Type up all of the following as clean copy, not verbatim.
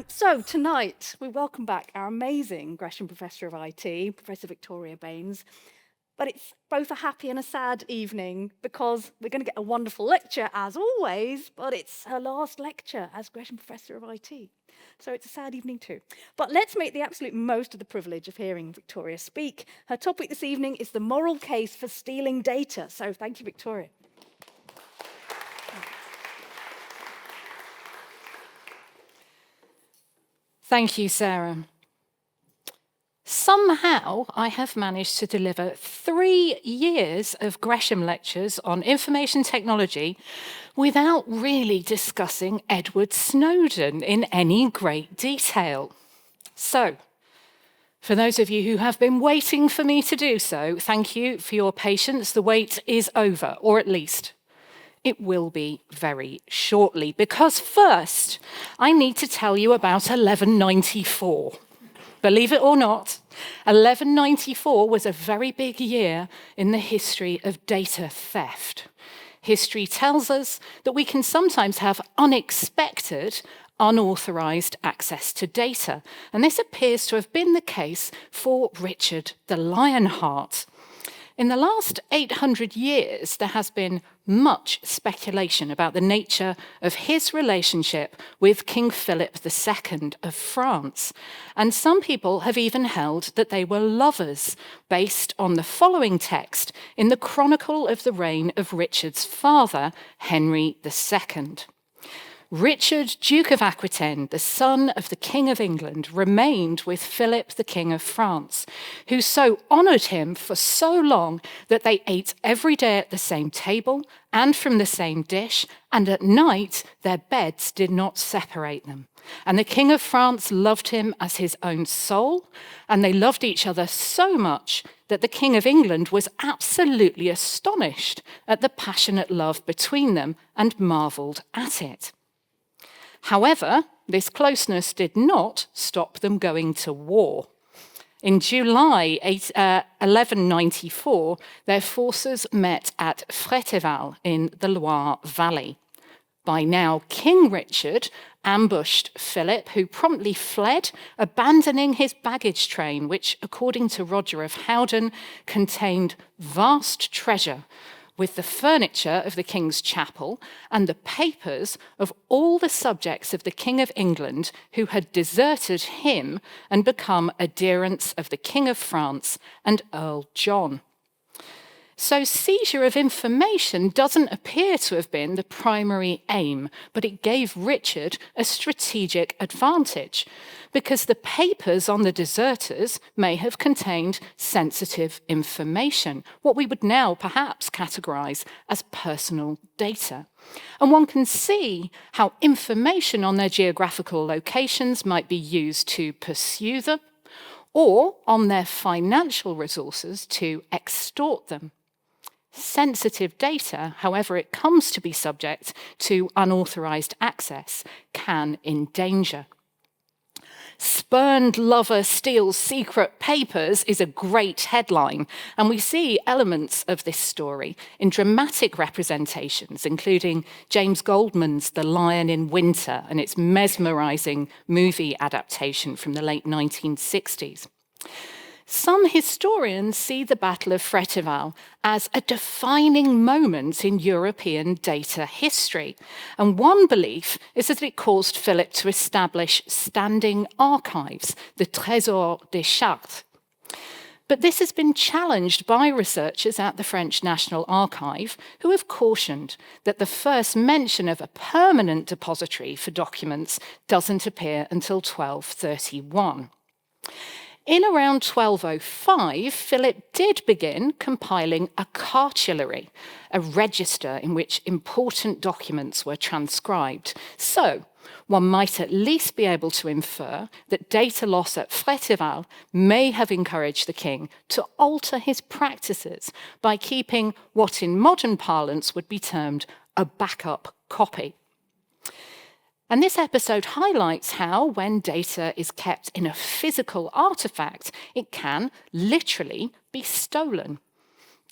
So tonight, we welcome back our amazing Gresham Professor of IT, Professor Victoria Baines. But it's both a happy and a sad evening because we're going to get a wonderful lecture, as always, but it's her last lecture as Gresham Professor of IT. So it's a sad evening too. But let's make the absolute most of the privilege of hearing Victoria speak. Her topic this evening is the moral case for stealing data. So thank you, Victoria. Thank you, Sarah. Somehow I have managed to deliver 3 years of Gresham lectures on information technology without really discussing Edward Snowden in any great detail. So, for those of you who have been waiting for me to do so, thank you for your patience. The wait is over, or at least it will be very shortly, because first, I need to tell you about 1194. Believe it or not, 1194 was a very big year in the history of data theft. History tells us that we can sometimes have unexpected, unauthorized access to data, and this appears to have been the case for Richard the Lionheart. In the last 800 years, there has been much speculation about the nature of his relationship with King Philip II of France. And some people have even held that they were lovers, based on the following text in the Chronicle of the reign of Richard's father, Henry II. Richard, Duke of Aquitaine, the son of the King of England, remained with Philip, the King of France, who so honoured him for so long that they ate every day at the same table and from the same dish, and at night their beds did not separate them. And the King of France loved him as his own soul, and they loved each other so much that the King of England was absolutely astonished at the passionate love between them and marvelled at it. However, this closeness did not stop them going to war. In July 1194, their forces met at Fréteval in the Loire Valley. By now, King Richard ambushed Philip, who promptly fled, abandoning his baggage train, which, according to Roger of Howden, contained vast treasure, with the furniture of the King's chapel and the papers of all the subjects of the King of England who had deserted him and become adherents of the King of France and Earl John. So seizure of information doesn't appear to have been the primary aim, but it gave Richard a strategic advantage because the papers on the deserters may have contained sensitive information, what we would now perhaps categorize as personal data. And one can see how information on their geographical locations might be used to pursue them or on their financial resources to extort them. Sensitive data, however it comes to be subject to unauthorized access, can endanger. Spurned lover steals secret papers is a great headline, and we see elements of this story in dramatic representations, including James Goldman's The Lion in Winter and its mesmerizing movie adaptation from the late 1960s. Some historians see the Battle of Fréteval as a defining moment in European data history. And one belief is that it caused Philip to establish standing archives, the Trésor des Chartes. But this has been challenged by researchers at the French National Archive, who have cautioned that the first mention of a permanent depository for documents doesn't appear until 1231. In around 1205, Philip did begin compiling a cartulary, a register in which important documents were transcribed. So, one might at least be able to infer that data loss at Fréteval may have encouraged the king to alter his practices by keeping what in modern parlance would be termed a backup copy. And this episode highlights how, when data is kept in a physical artifact, it can literally be stolen.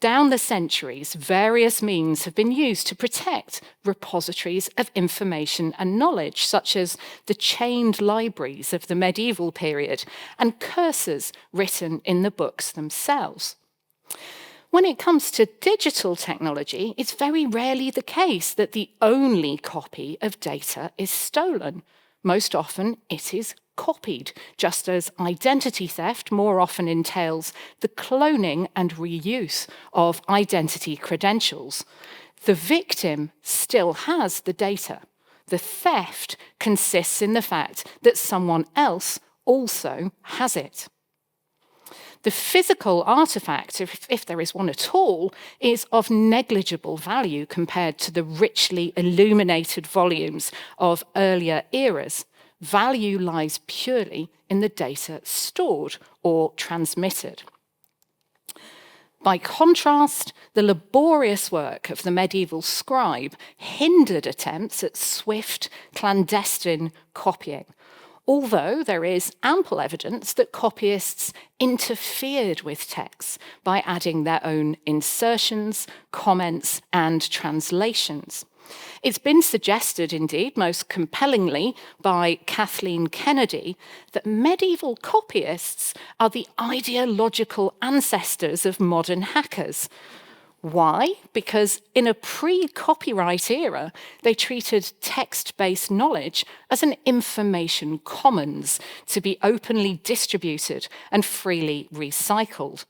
Down the centuries, various means have been used to protect repositories of information and knowledge, such as the chained libraries of the medieval period and curses written in the books themselves. When it comes to digital technology, it's very rarely the case that the only copy of data is stolen. Most often, it is copied, just as identity theft more often entails the cloning and reuse of identity credentials. The victim still has the data. The theft consists in the fact that someone else also has it. The physical artifact, if there is one at all, is of negligible value compared to the richly illuminated volumes of earlier eras. Value lies purely in the data stored or transmitted. By contrast, the laborious work of the medieval scribe hindered attempts at swift, clandestine copying, although there is ample evidence that copyists interfered with texts by adding their own insertions, comments, and translations. It's been suggested, indeed, most compellingly by Kathleen Kennedy, that medieval copyists are the ideological ancestors of modern hackers. Why? Because in a pre-copyright era, they treated text-based knowledge as an information commons to be openly distributed and freely recycled.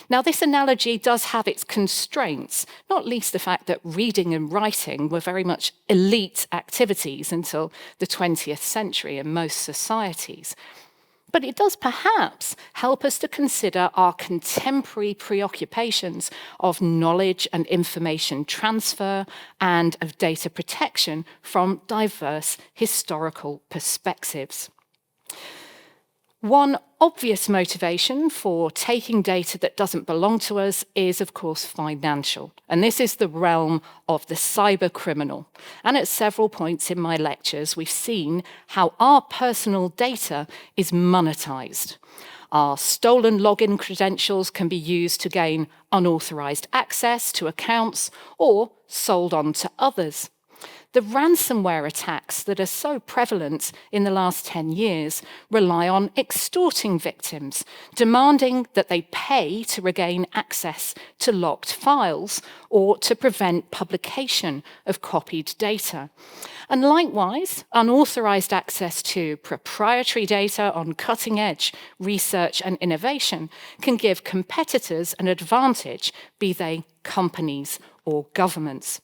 Now, this analogy does have its constraints, not least the fact that reading and writing were very much elite activities until the 20th century in most societies. But it does perhaps help us to consider our contemporary preoccupations of knowledge and information transfer and of data protection from diverse historical perspectives. One obvious motivation for taking data that doesn't belong to us is, of course, financial. And this is the realm of the cyber criminal. And at several points in my lectures, we've seen how our personal data is monetized. Our stolen login credentials can be used to gain unauthorized access to accounts or sold on to others. The ransomware attacks that are so prevalent in the last 10 years rely on extorting victims, demanding that they pay to regain access to locked files or to prevent publication of copied data. And likewise, unauthorized access to proprietary data on cutting-edge research and innovation can give competitors an advantage, be they companies or governments.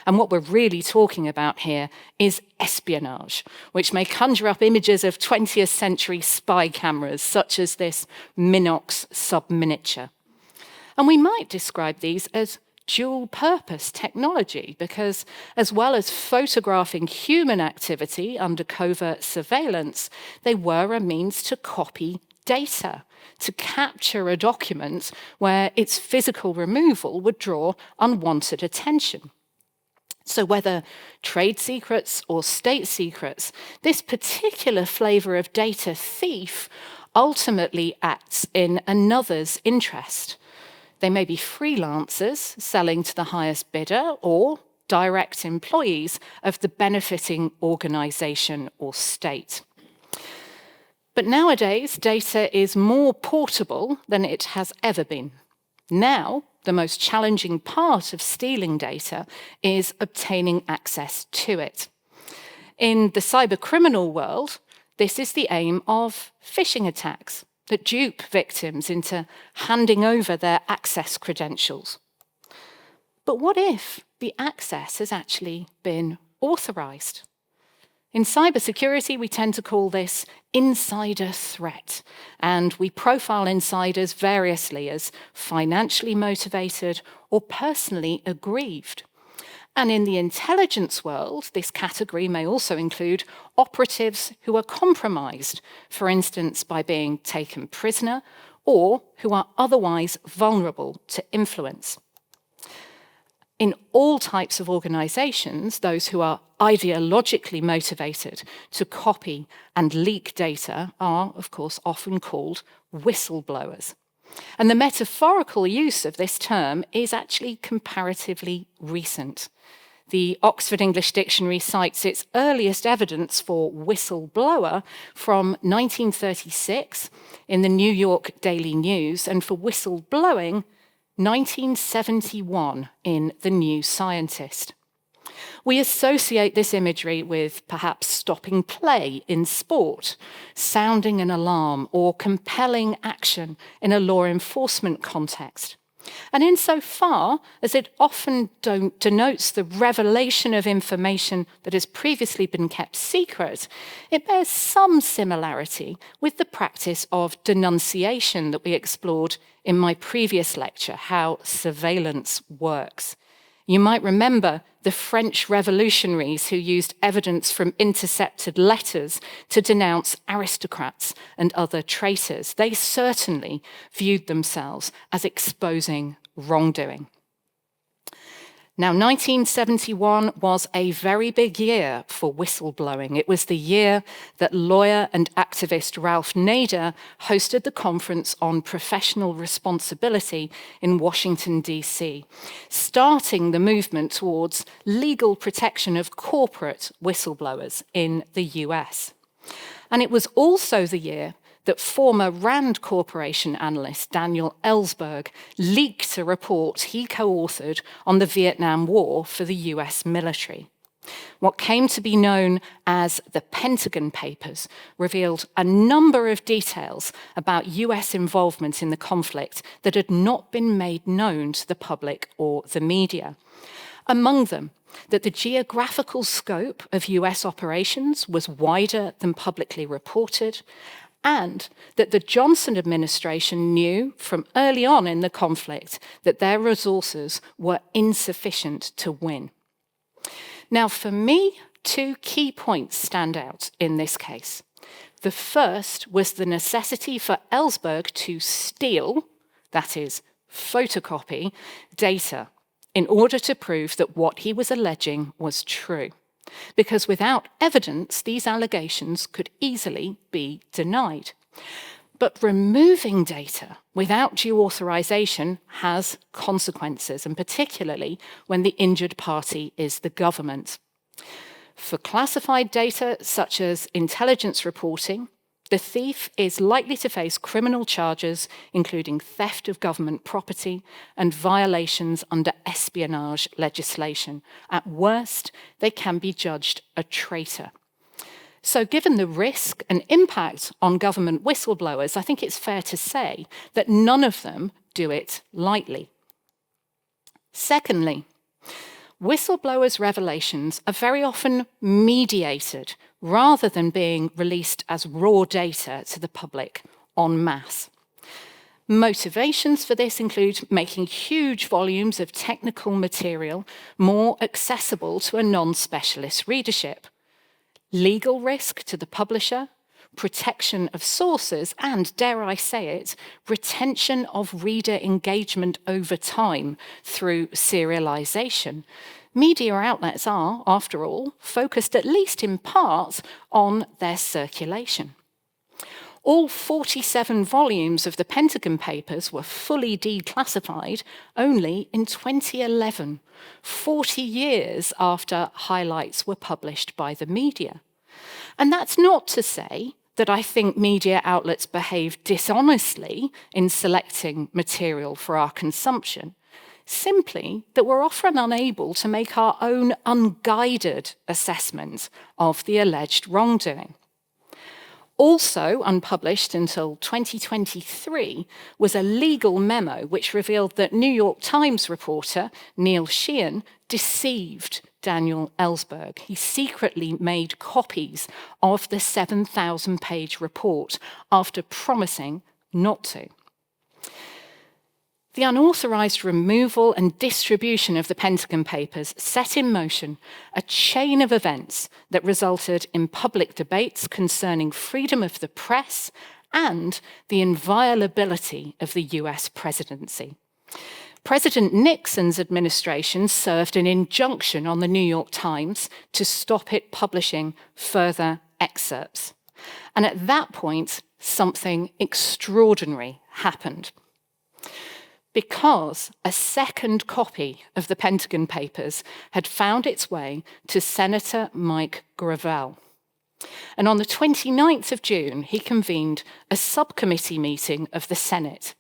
And what we're really talking about here is espionage, which may conjure up images of 20th century spy cameras, such as this Minox subminiature. And we might describe these as dual-purpose technology, because as well as photographing human activity under covert surveillance, they were a means to copy data, to capture a document where its physical removal would draw unwanted attention. So whether trade secrets or state secrets, this particular flavor of data thief ultimately acts in another's interest. They may be freelancers selling to the highest bidder or direct employees of the benefiting organization or state. But nowadays, data is more portable than it has ever been. Now, the most challenging part of stealing data is obtaining access to it. In the cybercriminal world, this is the aim of phishing attacks that dupe victims into handing over their access credentials. But what if the access has actually been authorized? In cybersecurity, we tend to call this insider threat, and we profile insiders variously as financially motivated or personally aggrieved. And in the intelligence world, this category may also include operatives who are compromised, for instance, by being taken prisoner, or who are otherwise vulnerable to influence. In all types of organizations, those who are ideologically motivated to copy and leak data are, of course, often called whistleblowers. And the metaphorical use of this term is actually comparatively recent. The Oxford English Dictionary cites its earliest evidence for whistleblower from 1936 in the New York Daily News, and for whistleblowing, 1971 in the New Scientist. We associate this imagery with perhaps stopping play in sport, sounding an alarm, or compelling action in a law enforcement context. And insofar as it often denotes the revelation of information that has previously been kept secret, it bears some similarity with the practice of denunciation that we explored in my previous lecture, How Surveillance Works. You might remember the French revolutionaries who used evidence from intercepted letters to denounce aristocrats and other traitors. They certainly viewed themselves as exposing wrongdoing. Now, 1971 was a very big year for whistleblowing. It was the year that lawyer and activist Ralph Nader hosted the Conference on Professional Responsibility in Washington, D.C., starting the movement towards legal protection of corporate whistleblowers in the US. And it was also the year that former Rand Corporation analyst Daniel Ellsberg leaked a report he co-authored on the Vietnam War for the US military. What came to be known as the Pentagon Papers revealed a number of details about US involvement in the conflict that had not been made known to the public or the media. Among them, that the geographical scope of US operations was wider than publicly reported, and that the Johnson administration knew from early on in the conflict that their resources were insufficient to win. Now, for me, two key points stand out in this case. The first was the necessity for Ellsberg to steal, that is, photocopy, data in order to prove that what he was alleging was true. Because without evidence, these allegations could easily be denied. But removing data without due authorization has consequences, and particularly when the injured party is the government. For classified data, such as intelligence reporting, the thief is likely to face criminal charges, including theft of government property and violations under espionage legislation. At worst, they can be judged a traitor. So given the risk and impact on government whistleblowers, I think it's fair to say that none of them do it lightly. Secondly, whistleblowers' revelations are very often mediated rather than being released as raw data to the public en masse. Motivations for this include making huge volumes of technical material more accessible to a non-specialist readership, legal risk to the publisher, protection of sources, and, dare I say it, retention of reader engagement over time through serialization. Media outlets are, after all, focused at least in part on their circulation. All 47 volumes of the Pentagon Papers were fully declassified only in 2011, 40 years after highlights were published by the media. And that's not to say that I think media outlets behave dishonestly in selecting material for our consumption, simply that we're often unable to make our own unguided assessment of the alleged wrongdoing. Also unpublished until 2023 was a legal memo which revealed that New York Times reporter Neil Sheehan deceived Daniel Ellsberg. He secretly made copies of the 7,000-page report after promising not to. The unauthorized removal and distribution of the Pentagon Papers set in motion a chain of events that resulted in public debates concerning freedom of the press and the inviolability of the US presidency. President Nixon's administration served an injunction on the New York Times to stop it publishing further excerpts. And at that point, something extraordinary happened. because a second copy of the Pentagon Papers had found its way to Senator Mike Gravel. And on the 29th of June, he convened a subcommittee meeting of the Senate.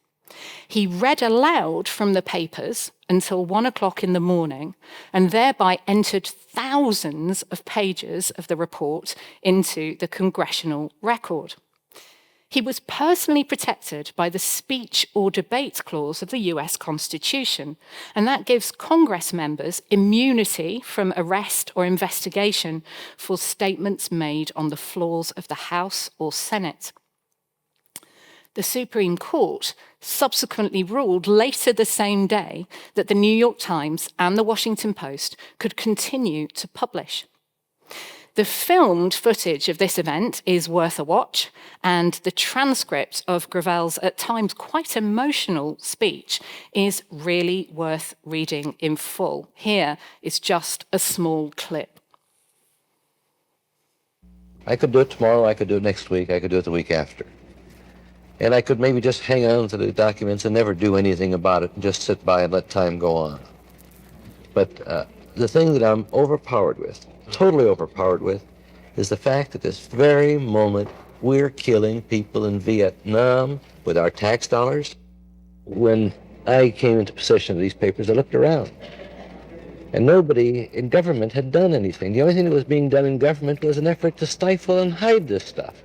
He read aloud from the papers until 1 o'clock in the morning and thereby entered thousands of pages of the report into the congressional record. He was personally protected by the speech or debate clause of the US Constitution, and that gives Congress members immunity from arrest or investigation for statements made on the floors of the House or Senate. The Supreme Court subsequently ruled later the same day that the New York Times and the Washington Post could continue to publish. The filmed footage of this event is worth a watch, and the transcript of Gravel's at times quite emotional speech is really worth reading in full. Here is just a small clip. I could do it tomorrow, I could do it next week, I could do it the week after. And I could maybe just hang on to the documents and never do anything about it and just sit by and let time go on. But the thing that I'm overpowered with, totally overpowered with, is the fact that this very moment we're killing people in Vietnam with our tax dollars. When I came into possession of these papers, I looked around. And nobody in government had done anything. The only thing that was being done in government was an effort to stifle and hide this stuff.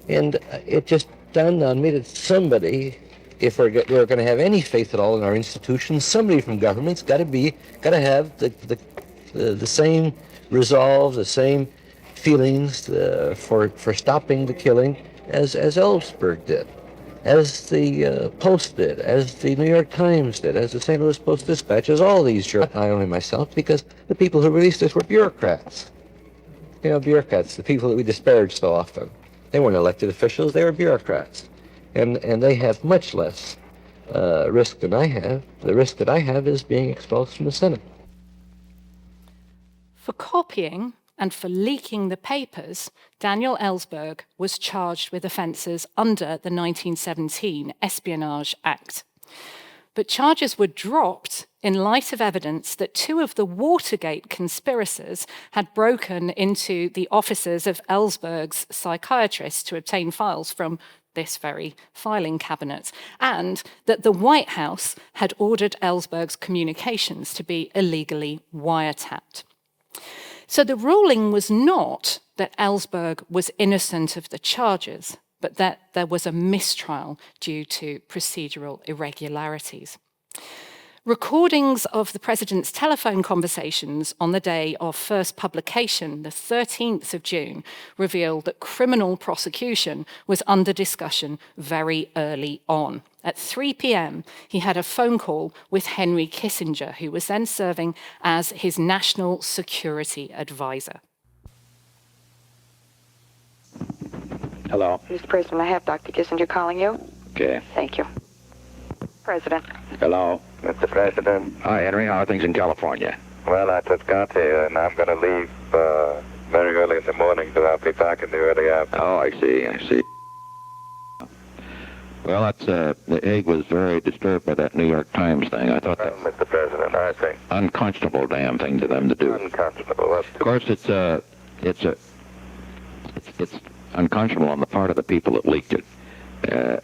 And it just dawned on me that somebody, if we're going to have any faith at all in our institutions, somebody from government's got to have the same resolve, the same feelings for stopping the killing as Ellsberg did, as the Post did, as the New York Times did, as the St. Louis Post-Dispatch, as all these journals. I only myself, because the people who released this were bureaucrats. You know, bureaucrats, the people that we disparage so often. They weren't elected officials, they were bureaucrats. And they have much less risk than I have. The risk that I have is being expulsed from the Senate. For copying and for leaking the papers, Daniel Ellsberg was charged with offences under the 1917 Espionage Act. But charges were dropped in light of evidence that two of the Watergate conspirators had broken into the offices of Ellsberg's psychiatrists to obtain files from this very filing cabinet, and that the White House had ordered Ellsberg's communications to be illegally wiretapped. So the ruling was not that Ellsberg was innocent of the charges, but that there was a mistrial due to procedural irregularities. Recordings of the president's telephone conversations on the day of first publication, the 13th of June, revealed that criminal prosecution was under discussion very early on. At 3 p.m., he had a phone call with Henry Kissinger, who was then serving as his national security advisor. Hello. Mr. President, I have Dr. Kissinger calling you. Okay. Thank you. President. Hello. Mr. President. Hi, Henry. How are things in California? Well, I just got here, and I'm going to leave very early in the morning, so I'll be back in the early afternoon. Oh, I see. Well, that's, the Hague was very disturbed by that New York Times thing. I thought that Mr. President, I think. unconscionable damn thing to them to do. Unconscionable. Of course, it's unconscionable on the part of the people that leaked it.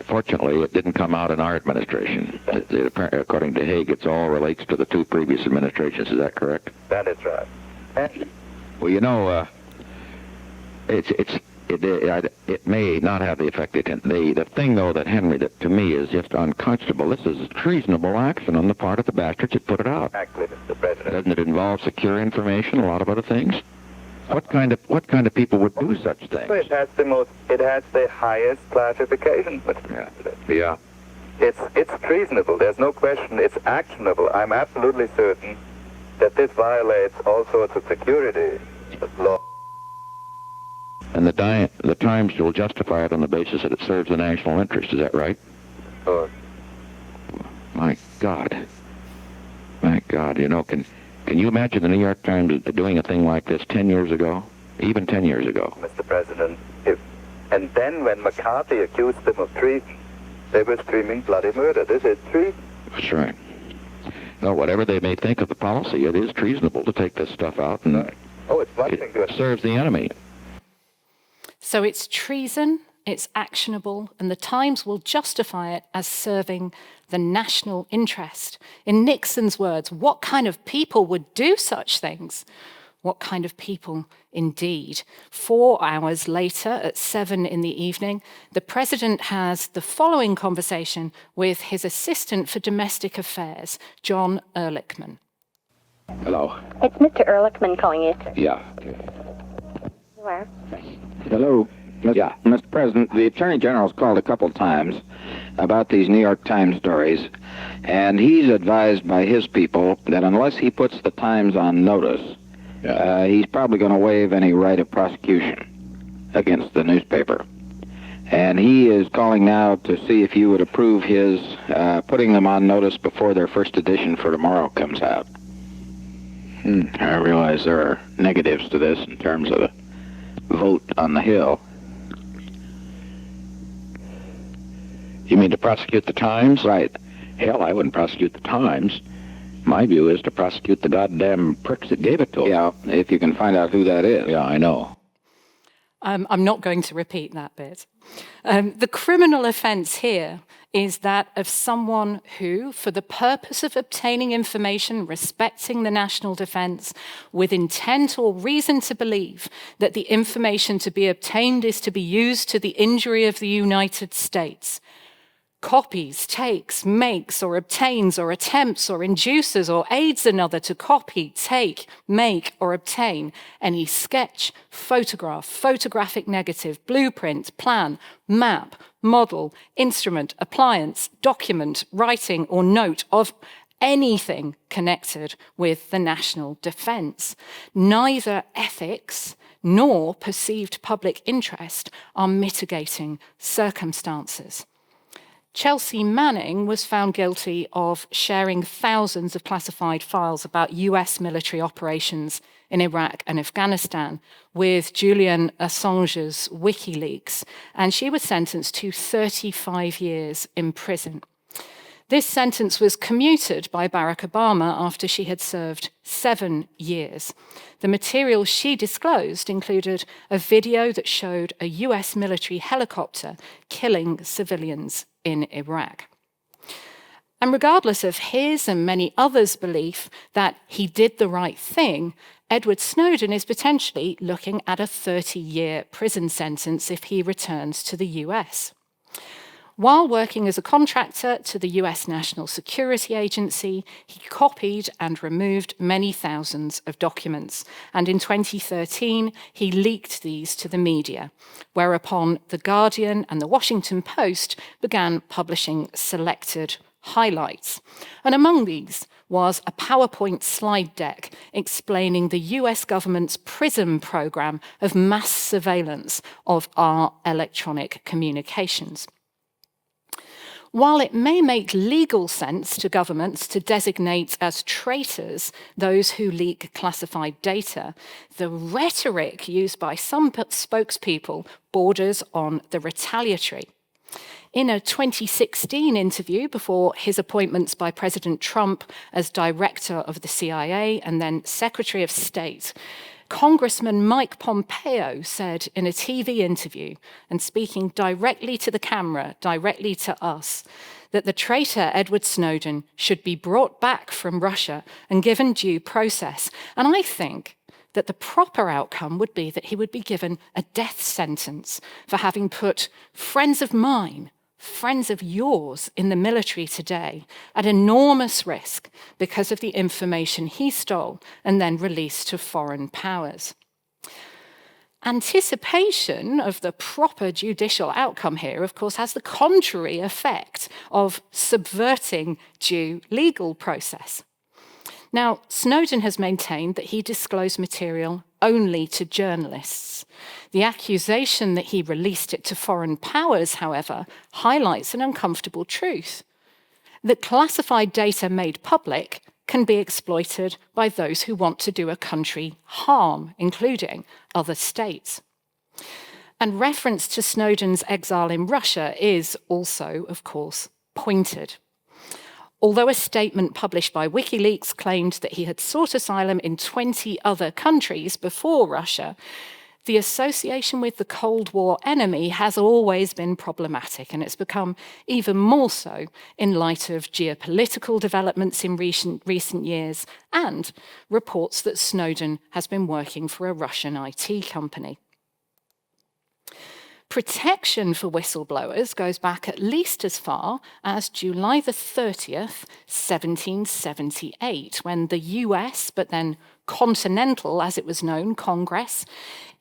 Fortunately, it didn't come out in our administration. According to Hague, it all relates to the two previous administrations. Is that correct? That is right. Well, you know, it may not have the effect it intended. The thing, though, that Henry, that to me is just unconscionable. This is treasonable action on the part of the bastards that put it out. Exactly, Mr. President. Doesn't it involve secure information, a lot of other things? What kind of people would do such things? It has the highest classification, Mr. President. Yeah. It's treasonable. There's no question. It's actionable. I'm absolutely certain that this violates all sorts of security law. And the Times will justify it on the basis that it serves the national interest. Is that right? Oh. My God, you know, can you imagine the New York Times doing a thing like this 10 years ago? Even 10 years ago? Mr. President, and then when McCarthy accused them of treason, They were screaming bloody murder. This is treason. That's right. No, whatever they may think of the policy, it is treasonable to take this stuff out, and Oh, it's one thing it to... serves the enemy. So it's treason, it's actionable, and the Times will justify it as serving the national interest. In Nixon's words, what kind of people would do such things? What kind of people, indeed? 4 hours later, at 7 in the evening, the president has the following conversation with his assistant for domestic affairs, John Ehrlichman. Hello. It's Mr. Ehrlichman calling you. Yeah. You are? Hello. Yeah. Mr. President, the Attorney General's called a couple times about these New York Times stories, and he's advised by his people that unless he puts the Times on notice, he's probably going to waive any right of prosecution against the newspaper. And he is calling now to see if you would approve his putting them on notice before their first edition for tomorrow comes out. I realize there are negatives to this in terms of the vote on the Hill. You mean to prosecute the Times? Right. Hell, I wouldn't prosecute the Times. My view is to prosecute the goddamn pricks that gave it to them. Yeah, if you can find out who that is. Yeah, I know. I'm not going to repeat that bit. The criminal offence here is that of someone who, for the purpose of obtaining information respecting the national defence, with intent or reason to believe that the information to be obtained is to be used to the injury of the United States, copies, takes, makes, or obtains, or attempts, or induces, or aids another to copy, take, make, or obtain any sketch, photograph, photographic negative, blueprint, plan, map, model, instrument, appliance, document, writing, or note of anything connected with the national defence. Neither ethics nor perceived public interest are mitigating circumstances. Chelsea Manning was found guilty of sharing thousands of classified files about US military operations in Iraq and Afghanistan with Julian Assange's WikiLeaks, and she was sentenced to 35 years in prison. This sentence was commuted by Barack Obama after she had served 7 years. The material she disclosed included a video that showed a US military helicopter killing civilians in Iraq. And regardless of his and many others' belief that he did the right thing, Edward Snowden is potentially looking at a 30-year prison sentence if he returns to the US. While working as a contractor to the US National Security Agency, he copied and removed many thousands of documents. And in 2013, he leaked these to the media, whereupon The Guardian and The Washington Post began publishing selected highlights. And among these was a PowerPoint slide deck explaining the US government's PRISM program of mass surveillance of our electronic communications. While it may make legal sense to governments to designate as traitors those who leak classified data, the rhetoric used by some spokespeople borders on the retaliatory. In a 2016 interview before his appointments by President Trump as director of the CIA and then Secretary of State, Congressman Mike Pompeo said in a TV interview, and speaking directly to the camera, directly to us, that the traitor Edward Snowden should be brought back from Russia and given due process. And I think that the proper outcome would be that he would be given a death sentence for having put friends of mine, friends of yours in the military today at enormous risk because of the information he stole and then released to foreign powers. Anticipation of the proper judicial outcome here, of course, has the contrary effect of subverting due legal process. Now, Snowden has maintained that he disclosed material only to journalists. The accusation that he released it to foreign powers, however, highlights an uncomfortable truth: that classified data made public can be exploited by those who want to do a country harm, including other states. And reference to Snowden's exile in Russia is also, of course, pointed. Although a statement published by WikiLeaks claimed that he had sought asylum in 20 other countries before Russia, the association with the Cold War enemy has always been problematic, and it's become even more so in light of geopolitical developments in recent years and reports that Snowden has been working for a Russian IT company. Protection for whistleblowers goes back at least as far as July the 30th, 1778, when the US, but then Continental, as it was known, Congress,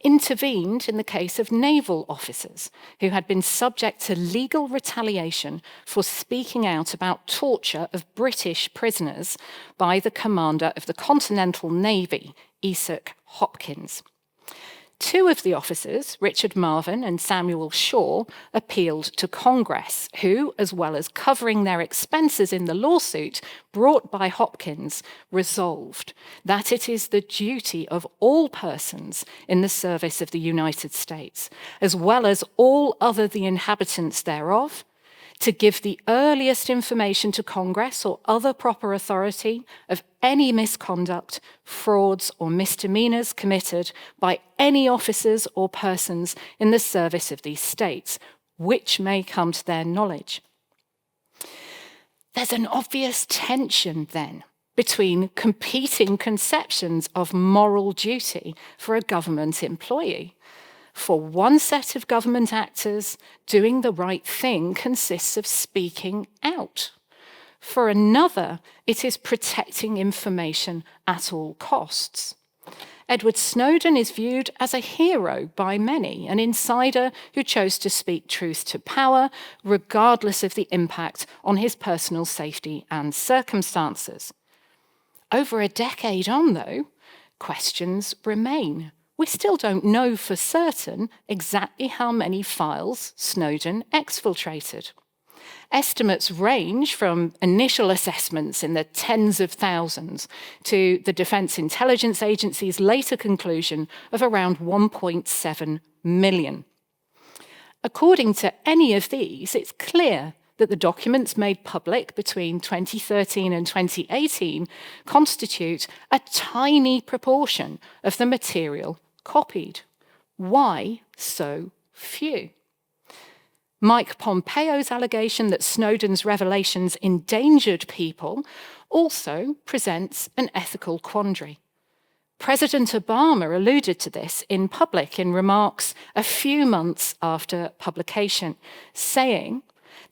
intervened in the case of naval officers who had been subject to legal retaliation for speaking out about torture of British prisoners by the commander of the Continental Navy, Isaac Hopkins. Two of the officers, Richard Marvin and Samuel Shaw, appealed to Congress, who, as well as covering their expenses in the lawsuit brought by Hopkins, resolved that it is the duty of all persons in the service of the United States, as well as all other the inhabitants thereof, to give the earliest information to Congress or other proper authority of any misconduct, frauds, or misdemeanors committed by any officers or persons in the service of these states, which may come to their knowledge. There's an obvious tension, then, between competing conceptions of moral duty for a government employee. For one set of government actors, doing the right thing consists of speaking out. For another, it is protecting information at all costs. Edward Snowden is viewed as a hero by many, an insider who chose to speak truth to power, regardless of the impact on his personal safety and circumstances. Over a decade on, though, questions remain. We still don't know for certain exactly how many files Snowden exfiltrated. Estimates range from initial assessments in the tens of thousands to the Defense Intelligence Agency's later conclusion of around 1.7 million. According to any of these, it's clear that the documents made public between 2013 and 2018 constitute a tiny proportion of the material copied. Why so few? Mike Pompeo's allegation that Snowden's revelations endangered people also presents an ethical quandary. President Obama alluded to this in public in remarks a few months after publication, saying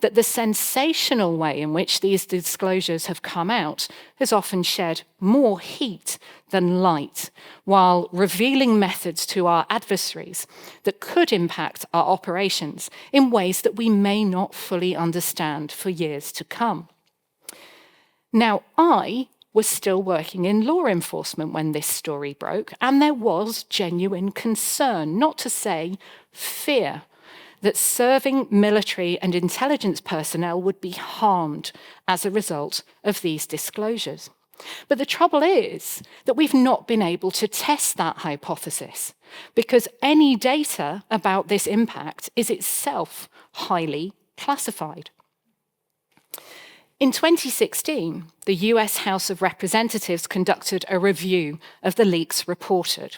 that the sensational way in which these disclosures have come out has often shed more heat than light, while revealing methods to our adversaries that could impact our operations in ways that we may not fully understand for years to come. Now, I was still working in law enforcement when this story broke, and there was genuine concern, not to say fear, that serving military and intelligence personnel would be harmed as a result of these disclosures. But the trouble is that we've not been able to test that hypothesis, because any data about this impact is itself highly classified. In 2016, the US House of Representatives conducted a review of the leaks reported.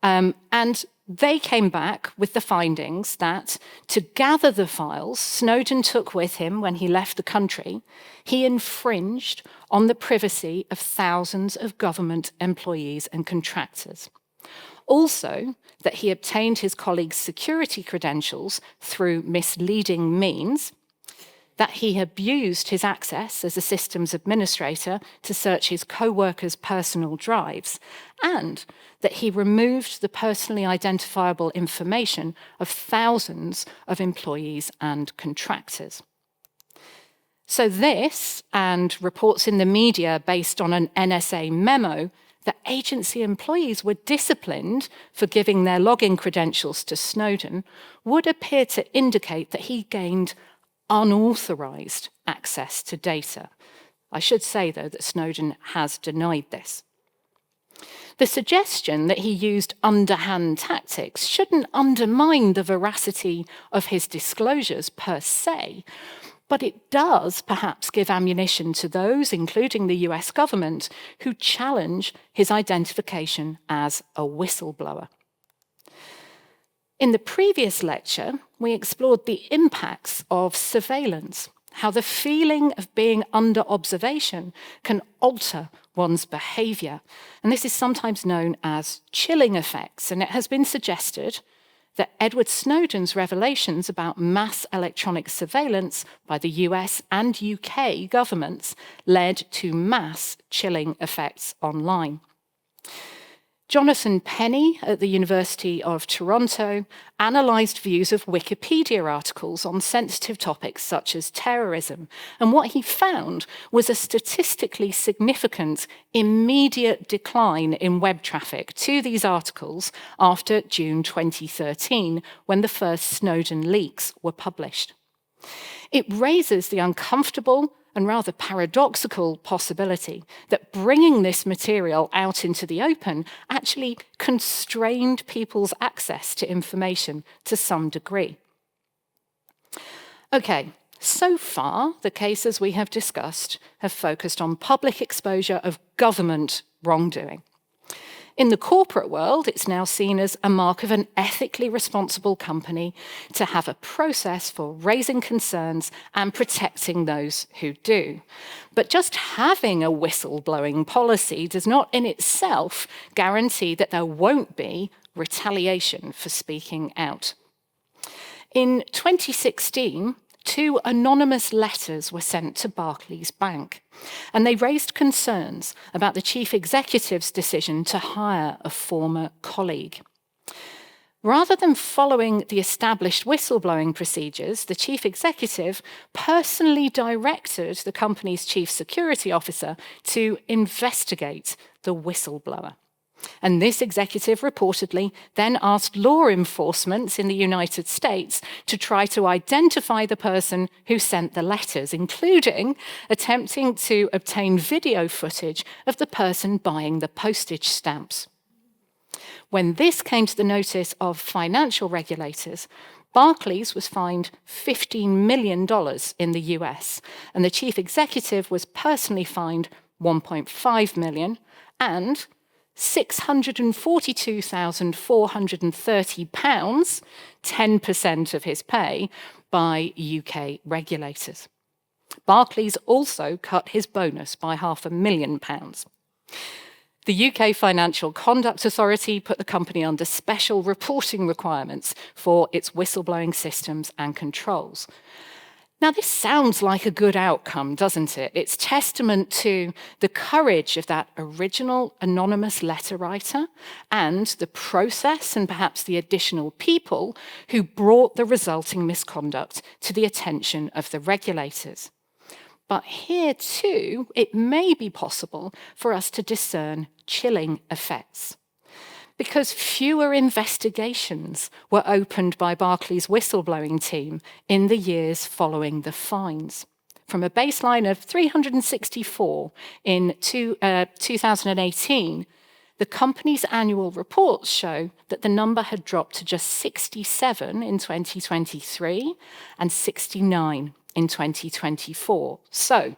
And they came back with the findings that to gather the files Snowden took with him when he left the country, he infringed on the privacy of thousands of government employees and contractors. Also, that he obtained his colleagues' security credentials through misleading means, that he abused his access as a systems administrator to search his co-workers' personal drives, and that he removed the personally identifiable information of thousands of employees and contractors. So this, and reports in the media based on an NSA memo, that agency employees were disciplined for giving their login credentials to Snowden, would appear to indicate that he gained unauthorized access to data. I should say, though, that Snowden has denied this. The suggestion that he used underhand tactics shouldn't undermine the veracity of his disclosures per se, but it does perhaps give ammunition to those, including the US government, who challenge his identification as a whistleblower. In the previous lecture, we explored the impacts of surveillance, how the feeling of being under observation can alter one's behaviour. And this is sometimes known as chilling effects, and it has been suggested that Edward Snowden's revelations about mass electronic surveillance by the US and UK governments led to mass chilling effects online. Jonathan Penny at the University of Toronto analysed views of Wikipedia articles on sensitive topics such as terrorism, and what he found was a statistically significant immediate decline in web traffic to these articles after June 2013, when the first Snowden leaks were published. It raises the uncomfortable and rather paradoxical possibility that bringing this material out into the open actually constrained people's access to information to some degree. Okay, so far, the cases we have discussed have focused on public exposure of government wrongdoing. In the corporate world, it's now seen as a mark of an ethically responsible company to have a process for raising concerns and protecting those who do. But just having a whistleblowing policy does not in itself guarantee that there won't be retaliation for speaking out. In 2016, 2 anonymous letters were sent to Barclays Bank, and they raised concerns about the chief executive's decision to hire a former colleague. Rather than following the established whistleblowing procedures, the chief executive personally directed the company's chief security officer to investigate the whistleblower. And this executive reportedly then asked law enforcement in the United States to try to identify the person who sent the letters, including attempting to obtain video footage of the person buying the postage stamps. When this came to the notice of financial regulators, Barclays was fined $15 million in the US, and the chief executive was personally fined $1.5 million and £642,430, 10% of his pay, by UK regulators. Barclays also cut his bonus by £500,000. The UK Financial Conduct Authority put the company under special reporting requirements for its whistleblowing systems and controls. Now, this sounds like a good outcome, doesn't it? It's testament to the courage of that original anonymous letter writer and the process and perhaps the additional people who brought the resulting misconduct to the attention of the regulators. But here, too, it may be possible for us to discern chilling effects, because fewer investigations were opened by Barclays' whistleblowing team in the years following the fines. From a baseline of 364 in 2018, the company's annual reports show that the number had dropped to just 67 in 2023 and 69 in 2024. So,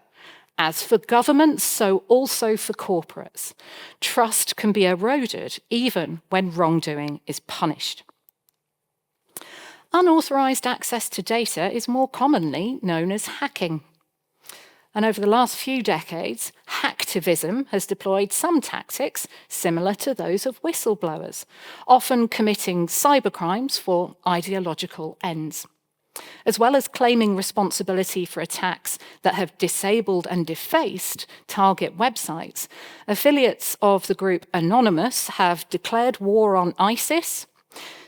as for governments, so also for corporates. Trust can be eroded even when wrongdoing is punished. Unauthorized access to data is more commonly known as hacking. And over the last few decades, hacktivism has deployed some tactics similar to those of whistleblowers, often committing cybercrimes for ideological ends. As well as claiming responsibility for attacks that have disabled and defaced target websites, affiliates of the group Anonymous have declared war on ISIS,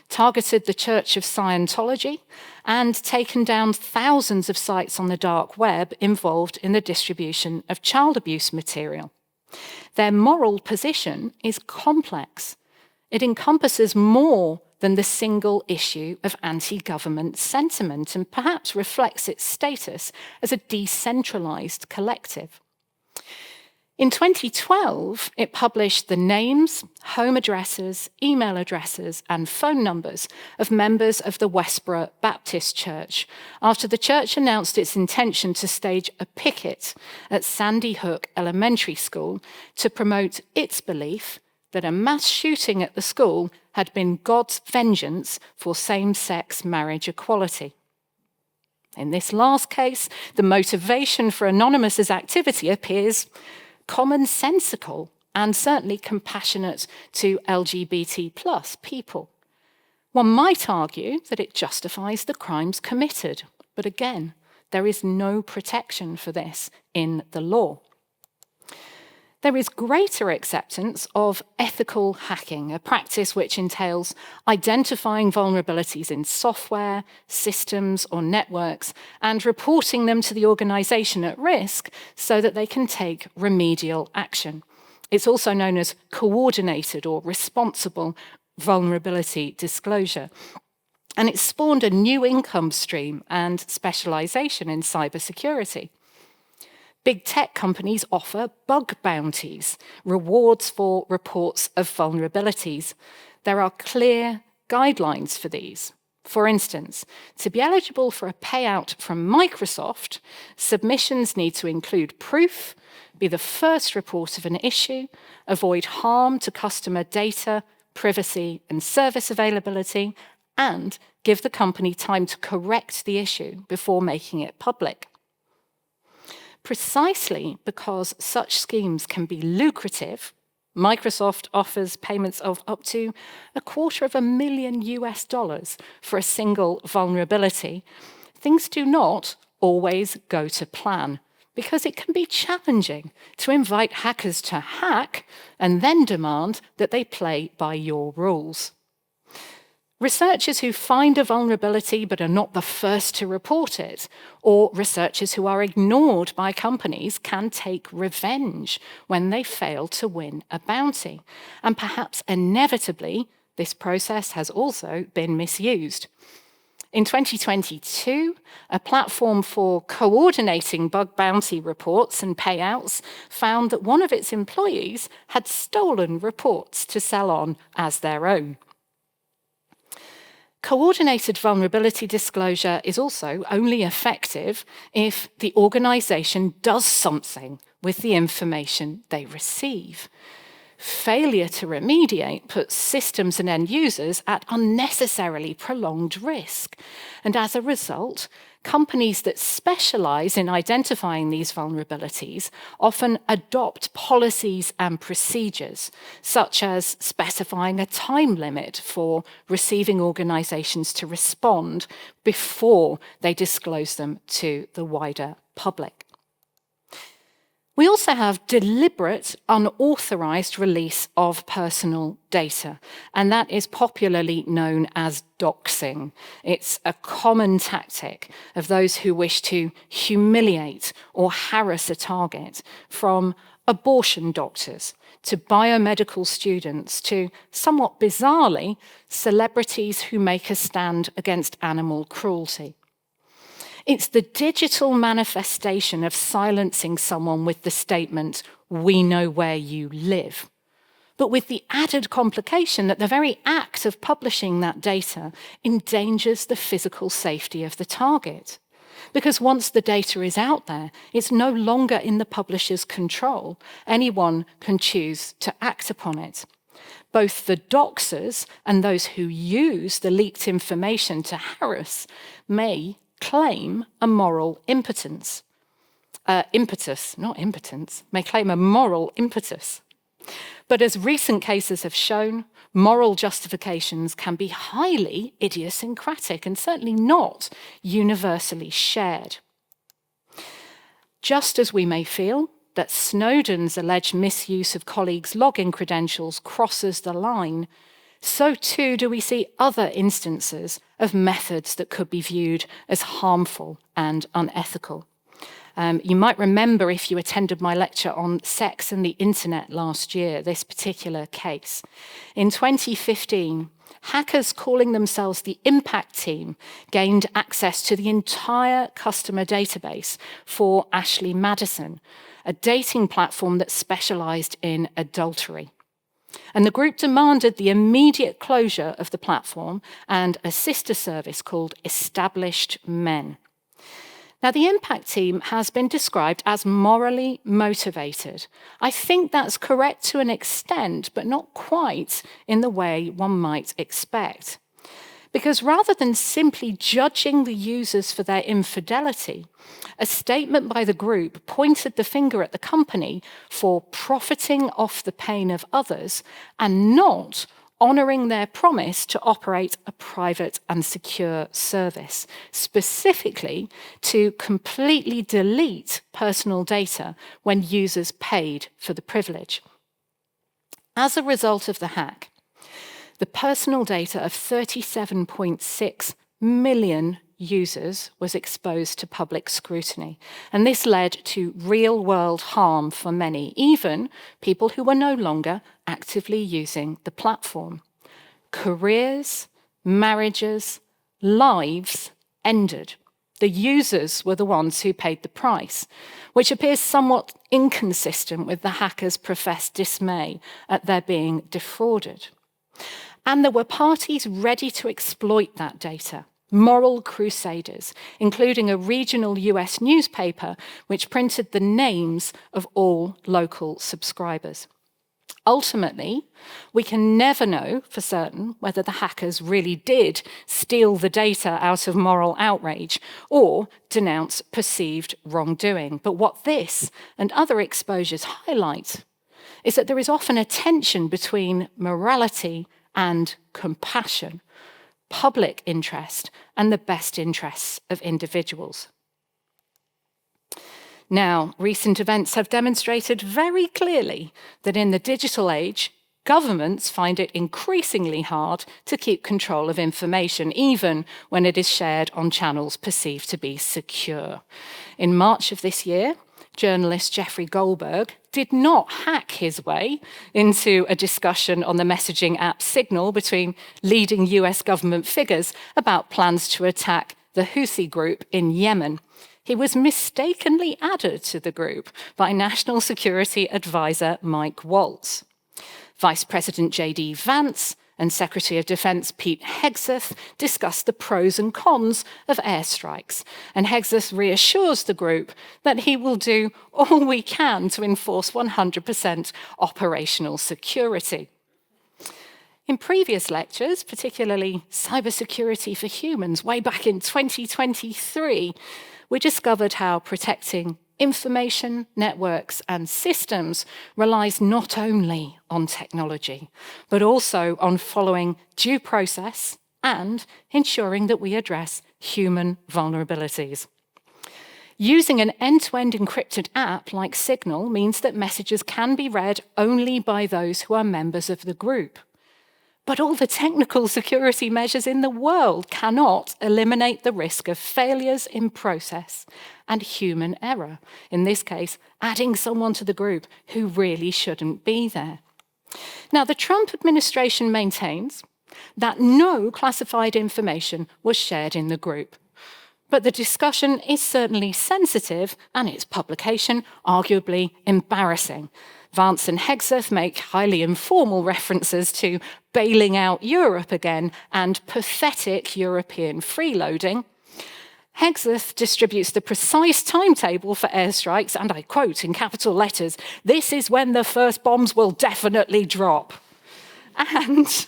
targeted the Church of Scientology, and taken down thousands of sites on the dark web involved in the distribution of child abuse material. Their moral position is complex. It encompasses more than the single issue of anti-government sentiment and perhaps reflects its status as a decentralized collective. In 2012, it published the names, home addresses, email addresses, and phone numbers of members of the Westboro Baptist Church after the church announced its intention to stage a picket at Sandy Hook Elementary School to promote its belief that a mass shooting at the school had been God's vengeance for same-sex marriage equality. In this last case, the motivation for Anonymous's activity appears commonsensical and certainly compassionate to LGBT plus people. One might argue that it justifies the crimes committed, but again, there is no protection for this in the law. There is greater acceptance of ethical hacking, a practice which entails identifying vulnerabilities in software, systems, or networks, and reporting them to the organization at risk so that they can take remedial action. It's also known as coordinated or responsible vulnerability disclosure. And it spawned a new income stream and specialization in cybersecurity. Big tech companies offer bug bounties, rewards for reports of vulnerabilities. There are clear guidelines for these. For instance, to be eligible for a payout from Microsoft, submissions need to include proof, be the first report of an issue, avoid harm to customer data, privacy, and service availability, and give the company time to correct the issue before making it public. Precisely because such schemes can be lucrative, Microsoft offers payments of up to $250,000 for a single vulnerability. Things do not always go to plan, because it can be challenging to invite hackers to hack and then demand that they play by your rules. Researchers who find a vulnerability but are not the first to report it, or researchers who are ignored by companies, can take revenge when they fail to win a bounty. And perhaps inevitably, this process has also been misused. In 2022, a platform for coordinating bug bounty reports and payouts found that one of its employees had stolen reports to sell on as their own. Coordinated vulnerability disclosure is also only effective if the organization does something with the information they receive. Failure to remediate puts systems and end users at unnecessarily prolonged risk. And as a result, companies that specialize in identifying these vulnerabilities often adopt policies and procedures, such as specifying a time limit for receiving organizations to respond before they disclose them to the wider public. We also have deliberate, unauthorized release of personal data, and that is popularly known as doxing. It's a common tactic of those who wish to humiliate or harass a target, from abortion doctors to biomedical students to, somewhat bizarrely, celebrities who make a stand against animal cruelty. It's the digital manifestation of silencing someone with the statement, "We know where you live," but with the added complication that the very act of publishing that data endangers the physical safety of the target. Because once the data is out there, it's no longer in the publisher's control. Anyone can choose to act upon it. Both the doxers and those who use the leaked information to harass may claim a moral impotence. May claim a moral impetus. But as recent cases have shown, moral justifications can be highly idiosyncratic and certainly not universally shared. Just as we may feel that Snowden's alleged misuse of colleagues' login credentials crosses the line, so too do we see other instances of methods that could be viewed as harmful and unethical. You might remember, if you attended my lecture on sex and the internet last year, this particular case. In 2015, hackers calling themselves the Impact Team gained access to the entire customer database for Ashley Madison. a dating platform that specialized in adultery. And the group demanded the immediate closure of the platform and a sister service called Established Men. Now, the impact team has been described as morally motivated. I think that's correct to an extent, but not quite in the way one might expect. Because rather than simply judging the users for their infidelity, a statement by the group pointed the finger at the company for profiting off the pain of others and not honouring their promise to operate a private and secure service, specifically to completely delete personal data when users paid for the privilege. As a result of the hack, the personal data of 37.6 million users was exposed to public scrutiny, and this led to real-world harm for many, even people who were no longer actively using the platform. Careers, marriages, lives ended. The users were the ones who paid the price, which appears somewhat inconsistent with the hackers' professed dismay at their being defrauded. And there were parties ready to exploit that data, moral crusaders, including a regional US newspaper which printed the names of all local subscribers. Ultimately, we can never know for certain whether the hackers really did steal the data out of moral outrage or denounce perceived wrongdoing. But what this and other exposures highlight is that there is often a tension between morality and compassion, public interest, and the best interests of individuals. Now, recent events have demonstrated very clearly that in the digital age, governments find it increasingly hard to keep control of information, even when it is shared on channels perceived to be secure. In March of this year, journalist Jeffrey Goldberg did not hack his way into a discussion on the messaging app Signal between leading US government figures about plans to attack the Houthi group in Yemen. He was mistakenly added to the group by National Security Advisor Mike Waltz. Vice President J.D. Vance and Secretary of Defense Pete Hegseth discussed the pros and cons of airstrikes, and Hegseth reassures the group that he will do all we can to enforce 100% operational security. In previous lectures, particularly Cybersecurity for Humans, way back in 2023, we discovered how protecting information, networks, and systems relies not only on technology, but also on following due process and ensuring that we address human vulnerabilities. Using an end-to-end encrypted app like Signal means that messages can be read only by those who are members of the group. But all the technical security measures in the world cannot eliminate the risk of failures in process and human error. In this case, adding someone to the group who really shouldn't be there. Now, the Trump administration maintains that no classified information was shared in the group. But the discussion is certainly sensitive and its publication arguably embarrassing. Vance and Hegseth make highly informal references to bailing out Europe again and pathetic European freeloading. Hegseth distributes the precise timetable for airstrikes, and I quote in capital letters, "This is when the first bombs will definitely drop." And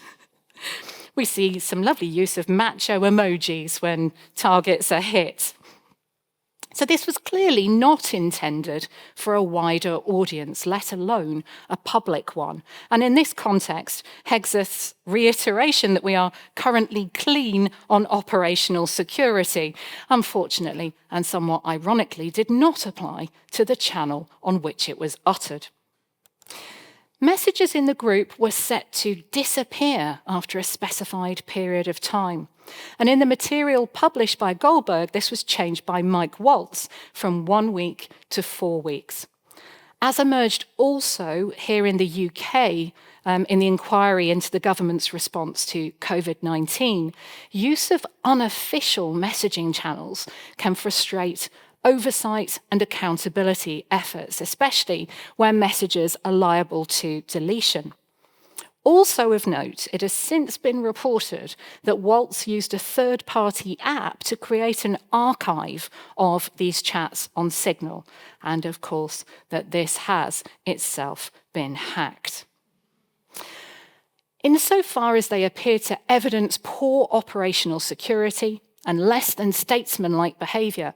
we see some lovely use of macho emojis when targets are hit. So this was clearly not intended for a wider audience, let alone a public one. And in this context, Hegseth's reiteration that we are currently clean on operational security, unfortunately and somewhat ironically, did not apply to the channel on which it was uttered. Messages in the group were set to disappear after a specified period of time. And in the material published by Goldberg, this was changed by Mike Waltz from 1 week to 4 weeks. As emerged also here in the UK, in the inquiry into the government's response to COVID-19, use of unofficial messaging channels can frustrate oversight and accountability efforts, especially where messages are liable to deletion. Also of note, it has since been reported that Waltz used a third-party app to create an archive of these chats on Signal, and of course that this has itself been hacked. Insofar as they appear to evidence poor operational security and less than statesmanlike behaviour,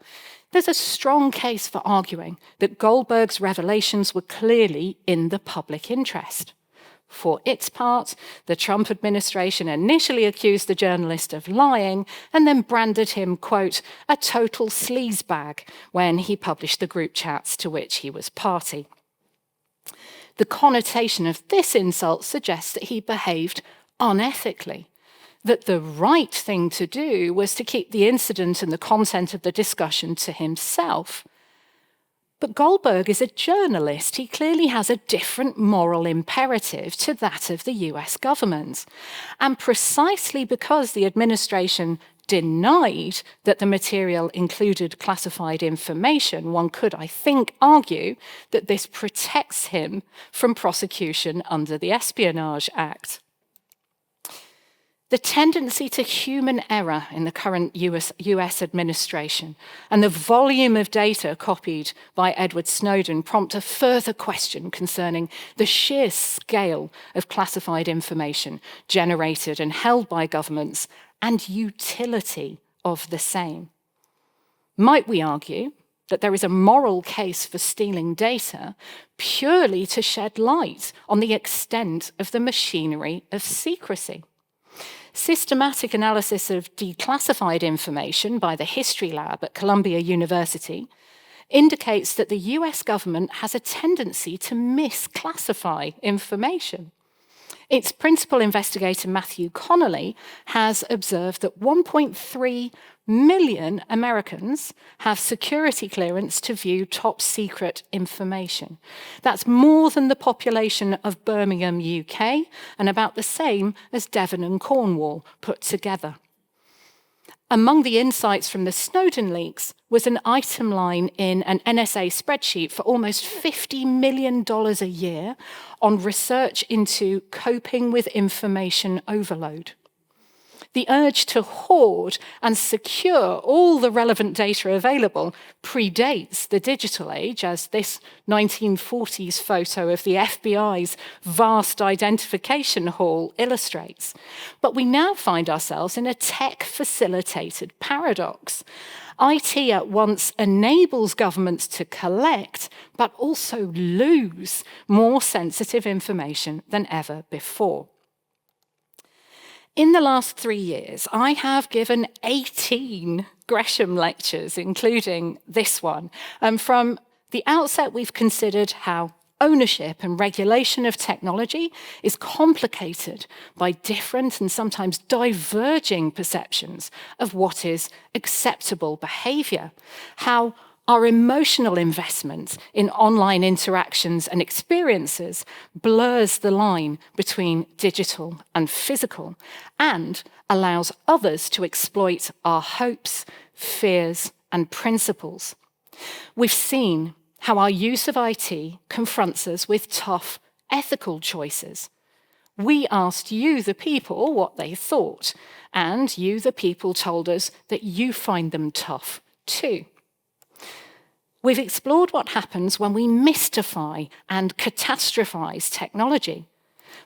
there's a strong case for arguing that Goldberg's revelations were clearly in the public interest. For its part, the Trump administration initially accused the journalist of lying and then branded him, quote, a total sleazebag when he published the group chats to which he was party. The connotation of this insult suggests that he behaved unethically, that the right thing to do was to keep the incident and the content of the discussion to himself. But Goldberg is a journalist. He clearly has a different moral imperative to that of the US government. And precisely because the administration denied that the material included classified information, one could, I think, argue that this protects him from prosecution under the Espionage Act. The tendency to human error in the current US administration and the volume of data copied by Edward Snowden prompt a further question concerning the sheer scale of classified information generated and held by governments and utility of the same. Might we argue that there is a moral case for stealing data purely to shed light on the extent of the machinery of secrecy? Systematic analysis of declassified information by the History Lab at Columbia University indicates that the US government has a tendency to misclassify information. Its principal investigator, Matthew Connolly, has observed that 1.3 million Americans have security clearance to view top secret information. That's more than the population of Birmingham, UK, and about the same as Devon and Cornwall put together. Among the insights from the Snowden leaks was an item line in an NSA spreadsheet for almost $50 million a year on research into coping with information overload. The urge to hoard and secure all the relevant data available predates the digital age, as this 1940s photo of the FBI's vast identification haul illustrates. But we now find ourselves in a tech-facilitated paradox. IT at once enables governments to collect, but also lose more sensitive information than ever before. In the last 3 years, I have given 18 Gresham lectures, including this one. From the outset, we've considered how ownership and regulation of technology is complicated by different and sometimes diverging perceptions of what is acceptable behavior, how our emotional investment in online interactions and experiences blurs the line between digital and physical and allows others to exploit our hopes, fears, and principles. We've seen how our use of IT confronts us with tough ethical choices. We asked you, the people, what they thought, and you, the people, told us that you find them tough too. We've explored what happens when we mystify and catastrophize technology.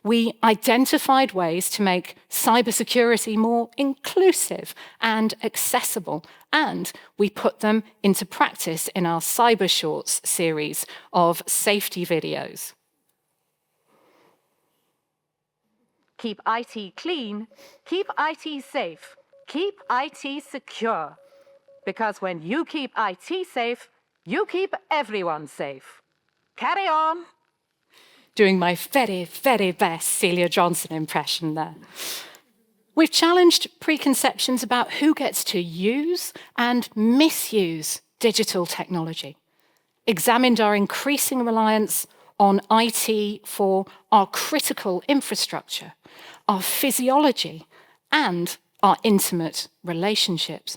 We identified ways to make cybersecurity more inclusive and accessible, and we put them into practice in our Cyber Shorts series of safety videos. Keep IT clean, keep IT safe, keep IT secure. Because when you keep IT safe, you keep everyone safe. Carry on. Doing my very, very best Celia Johnson impression there. We've challenged preconceptions about who gets to use and misuse digital technology, examined our increasing reliance on IT for our critical infrastructure, our physiology, and our intimate relationships.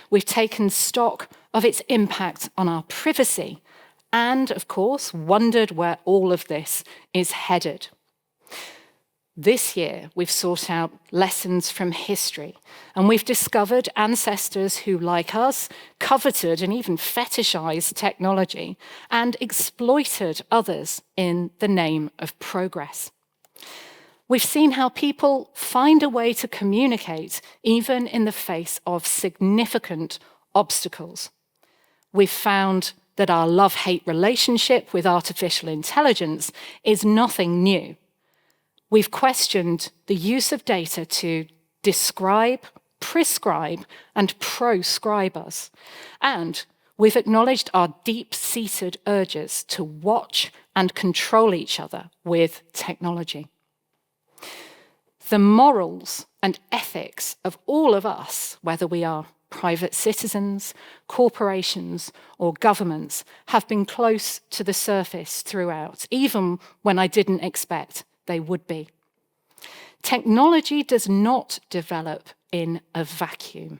We've taken stock of its impact on our privacy, and, of course, wondered where all of this is headed. This year, we've sought out lessons from history, and we've discovered ancestors who, like us, coveted and even fetishized technology and exploited others in the name of progress. We've seen how people find a way to communicate even in the face of significant obstacles. We've found that our love-hate relationship with artificial intelligence is nothing new. We've questioned the use of data to describe, prescribe, and proscribe us. And we've acknowledged our deep-seated urges to watch and control each other with technology. The morals and ethics of all of us, whether we are private citizens, corporations, or governments, have been close to the surface throughout, even when I didn't expect they would be. Technology does not develop in a vacuum.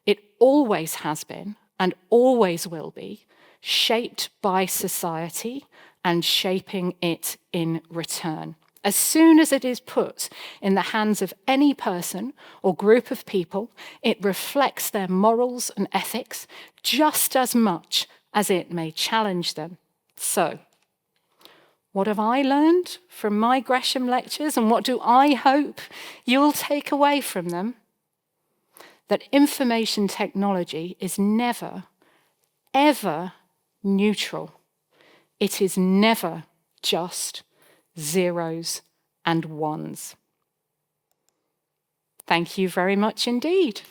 It always has been and always will be shaped by society and shaping it in return. As soon as it is put in the hands of any person or group of people, it reflects their morals and ethics just as much as it may challenge them. So, what have I learned from my Gresham lectures, and what do I hope you'll take away from them? That information technology is never, ever neutral. It is never just zeros and ones. Thank you very much indeed.